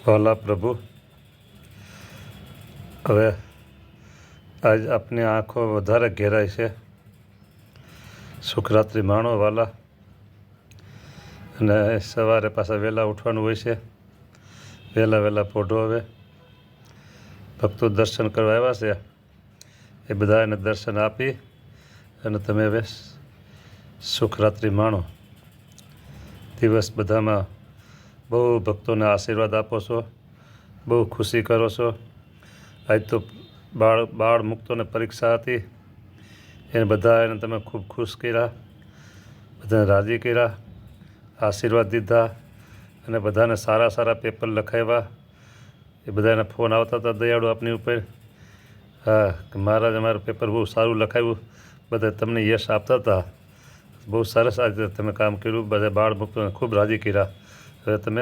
વાલા પ્રભુ, હવે આજ આપની આંખો વધારે ઘેરાય છે. સુખરાત્રિ માણો વાલા. અને સવારે પાછા વહેલા ઉઠવાનું હોય છે. વહેલા પોઢો. હવે ભક્તો દર્શન કરવા આવ્યા છે, એ બધાને દર્શન આપી અને તમે હવે સુખરાત્રિ માણો. દિવસ બધામાં બહુ ભક્તોને આશીર્વાદ આપો છો, બહુ ખુશી કરો છો. આજ તો બાળ મુક્તોને પરીક્ષા હતી, એને બધાને તમે ખૂબ ખુશ કર્યા, બધાને રાજી કર્યા, આશીર્વાદ દીધા અને બધાને સારા પેપર લખાવ્યા. એ બધાને ફોન આવતા હતા દયાળુ આપની ઉપર. હા, કે મહારાજ અમારું પેપર બહુ સારું લખાવ્યું, બધા તમને યશ આપતા હતા. બહુ સરસ આજે તમે કામ કર્યું, બધા બાળ મુક્તોને ખૂબ રાજી કર્યા. હવે તમે